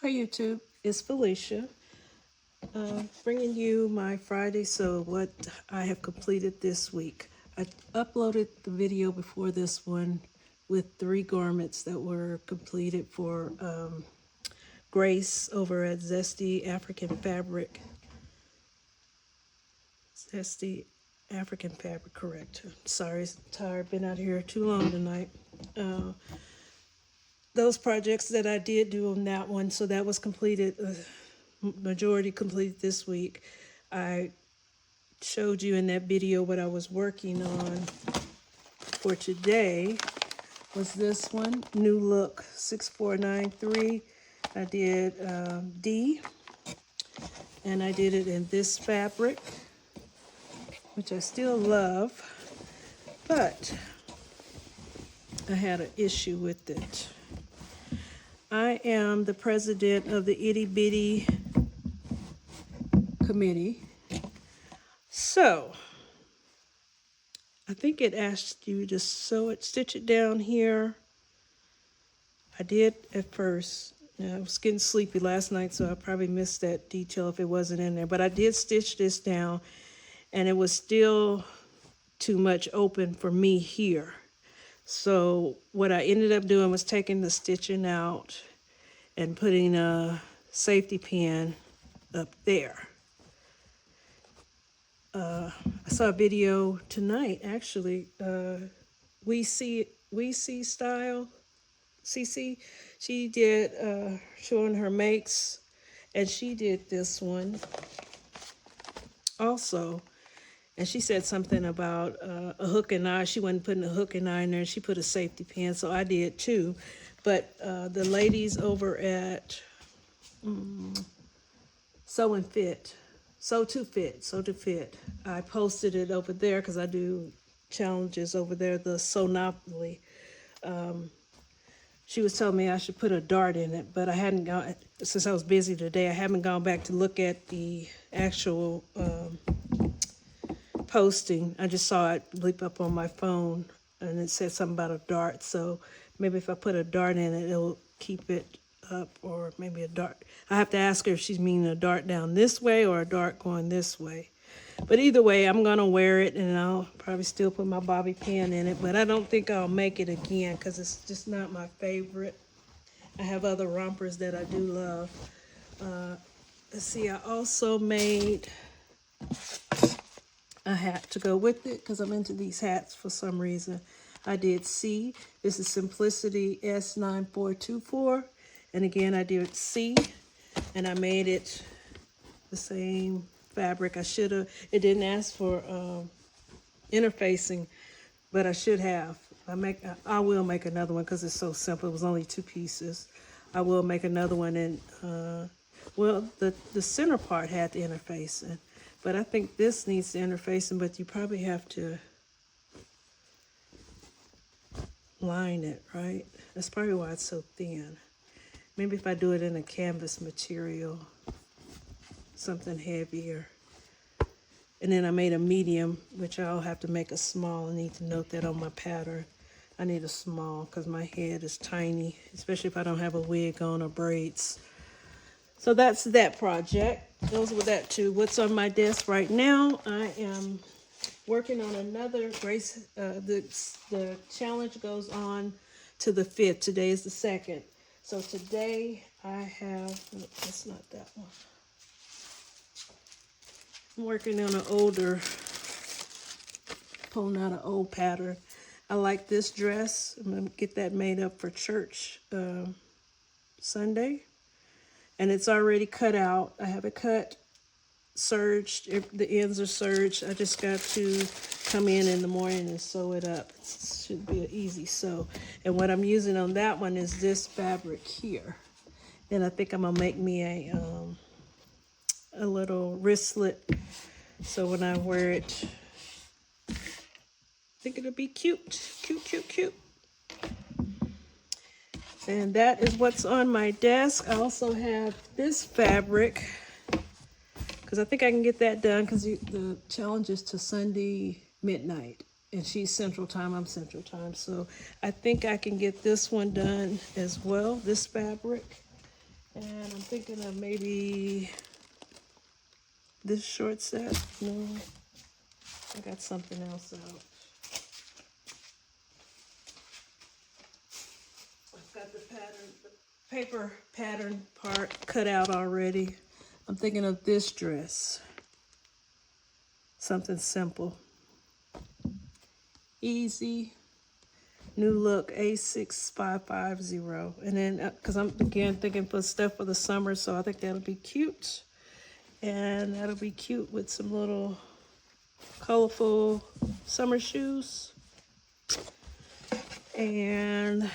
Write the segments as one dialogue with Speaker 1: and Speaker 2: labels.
Speaker 1: Hi YouTube, it's Felicia, bringing you my Friday sew, what I have completed this week. I uploaded the video before this one with 3 garments that were completed for Grace over at Zesty African Fabric. Zesty African Fabric, correct. Sorry, I'm tired, been out here too long tonight. Those projects that I did do on that one, so that was completed, majority completed this week. I showed you in that video what I was working on for today was this one, New Look 6493. I did D, and I did it in this fabric, which I still love, but I had an issue with it. I am the president of the Itty Bitty Committee. So, I think it asked you to sew it, stitch it down here. I did at first. I was getting sleepy last night, so I probably missed that detail if it wasn't in there. But I did stitch this down, and it was still too much open for me here. So what I ended up doing was taking the stitching out and putting a safety pin up there. I saw a video tonight, actually. We see Style, CC. She did showing her makes, and she did this one also. And she said something about a hook and eye. She wasn't putting a hook and eye in there. She put a safety pin, so I did too. But the ladies over at Sew to Fit, I posted it over there because I do challenges over there, the Sewnopoly. She was telling me I should put a dart in it, but I hadn't gone, since I was busy today, I haven't gone back to look at the actual posting. I just saw it bleep up on my phone, and it said something about a dart. So maybe if I put a dart in it, it'll keep it up, or maybe a dart. I have to ask her if she's meaning a dart down this way or a dart going this way. But either way, I'm gonna wear it, and I'll probably still put my bobby pin in it, but I don't think I'll make it again because it's just not my favorite. I have other rompers that I do love. Let's see, I also made a hat to go with it because I'm into these hats for some reason. I did C. This is Simplicity S9424. And again, I did C, and I made it the same fabric. I should have, it didn't ask for interfacing, but I should have. I will make another one because it's so simple. It was only 2 pieces. I will make another one, and well, the center part had the interfacing. But I think this needs the interfacing, but you probably have to line it, right? That's probably why it's so thin. Maybe if I do it in a canvas material, something heavier. And then I made a medium, which I'll have to make a small. I need to note that on my pattern. I need a small because my head is tiny, especially if I don't have a wig on or braids. So that's that project. Those were that too. What's on my desk right now? I am working on another Grace. The challenge goes on to the 5th. Today is the 2nd. So today I have. No, that's not that one. I'm working on an older, pulling out an old pattern. I like this dress. I'm gonna get that made up for church Sunday. And it's already cut out. I have it cut, serged, the ends are serged. I just got to come in the morning and sew it up. It should be an easy sew. And what I'm using on that one is this fabric here. And I think I'm gonna make me a little wristlet. So when I wear it, I think it'll be cute, cute, cute, cute. And that is what's on my desk. I also have this fabric because I think I can get that done because the challenge is to Sunday midnight. And she's Central Time, I'm Central Time. So I think I can get this one done as well, this fabric. And I'm thinking of maybe this short set. No, I got something else out. I've got the pattern, the paper pattern part cut out already. I'm thinking of this dress. Something simple. Easy. New look A6550. And then, because I'm again thinking for stuff for the summer, so I think that'll be cute. And that'll be cute with some little colorful summer shoes. And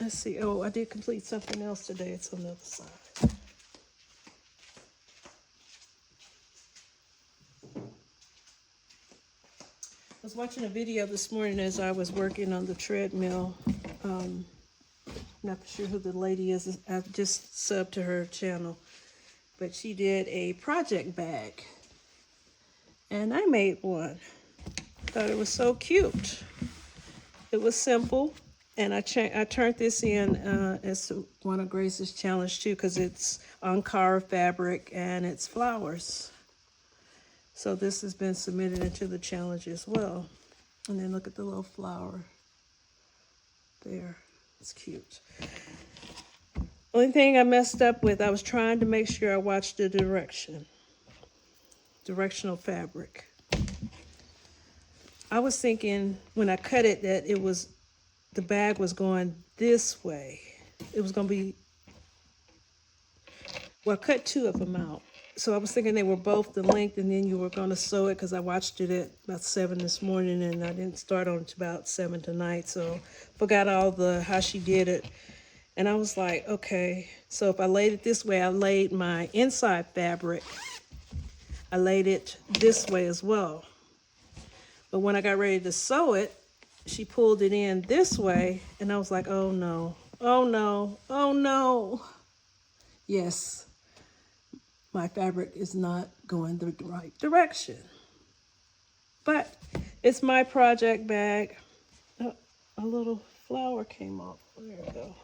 Speaker 1: let's see. Oh, I did complete something else today. It's on the other side. I was watching a video this morning as I was working on the treadmill. I'm not sure who the lady is. I just subbed to her channel. But she did a project bag. And I made one. Thought it was so cute. It was simple. And I turned this in as one of Grace's challenge too, because it's on carved fabric and it's flowers. So this has been submitted into the challenge as well. And then look at the little flower there. It's cute. Only thing I messed up with, I was trying to make sure I watched the directional fabric. I was thinking when I cut it that the bag was going this way. It was going to be, well, I cut two of them out. So I was thinking they were both the length, and then you were going to sew it because I watched it at about 7 this morning, and I didn't start on it about 7 tonight. So forgot all how she did it. And I was like, okay, so if I laid it this way, I laid my inside fabric, I laid it this way as well. But when I got ready to sew it, she pulled it in this way, and I was like, oh no, oh no, oh no. Yes. My fabric is not going the right direction. But it's my project bag. Oh, a little flower came off. There we go.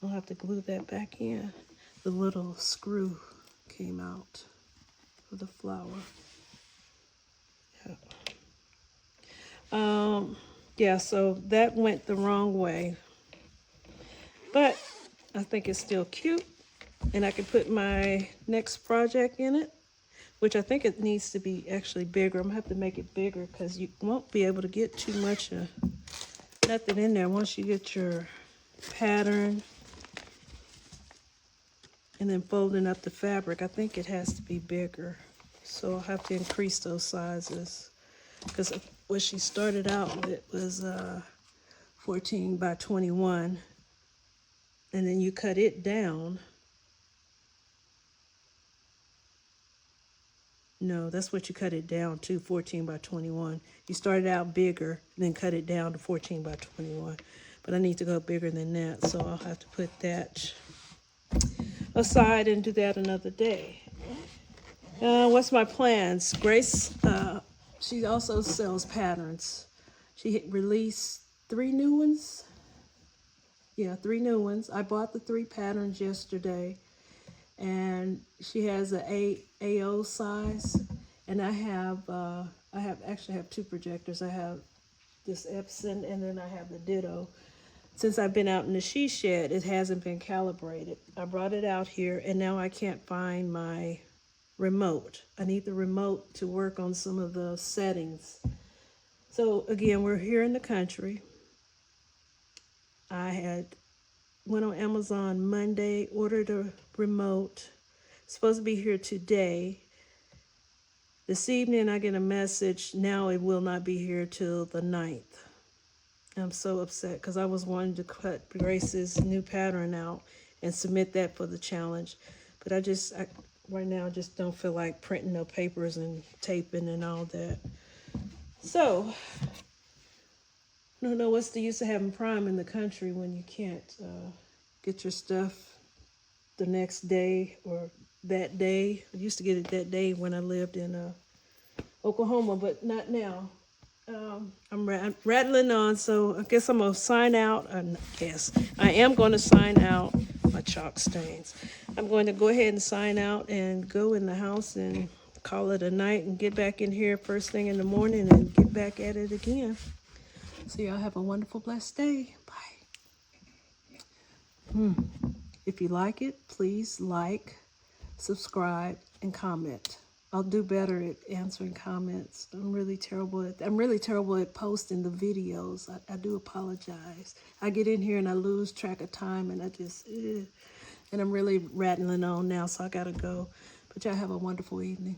Speaker 1: I'll have to glue that back in. The little screw came out of the flower. Yeah. Yeah, so that went the wrong way. But I think it's still cute. And I can put my next project in it, which I think it needs to be actually bigger. I'm gonna have to make it bigger because you won't be able to get too much nothing in there once you get your pattern and then folding up the fabric. I think it has to be bigger. So I'll have to increase those sizes because what she started out with was 14 by 21. And then you cut it down. No, that's what you cut it down to, 14 by 21. You started out bigger, then cut it down to 14 by 21. But I need to go bigger than that, so I'll have to put that aside and do that another day. What's my plans? Grace, she also sells patterns. She released 3 new ones. Yeah, 3 new ones. I bought the 3 patterns yesterday. And she has an AO size, and I actually have 2 projectors. I have this Epson, and then I have the Ditto. Since I've been out in the she shed, it hasn't been calibrated. I brought it out here, and now I can't find my remote. I need the remote to work on some of the settings. So again, we're here in the country. I went on Amazon Monday, ordered a remote. It's supposed to be here today. This evening I get a message, now it will not be here till the 9th. I'm so upset because I was wanting to cut Grace's new pattern out and submit that for the challenge. But I right now just don't feel like printing no papers and taping and all that. So, I don't know what's the use of having Prime in the country when you can't get your stuff the next day or that day. I used to get it that day when I lived in Oklahoma, but not now. I'm rattling on, so I guess I'm going to sign out. I am going to sign out my chalk stains. I'm going to go ahead and sign out and go in the house and call it a night and get back in here first thing in the morning and get back at it again. So y'all have a wonderful, blessed day. Bye. If you like it, please like, subscribe, and comment. I'll do better at answering comments. I'm really terrible at posting the videos. I do apologize. I get in here and I lose track of time and and I'm really rattling on now, so I gotta go. But y'all have a wonderful evening.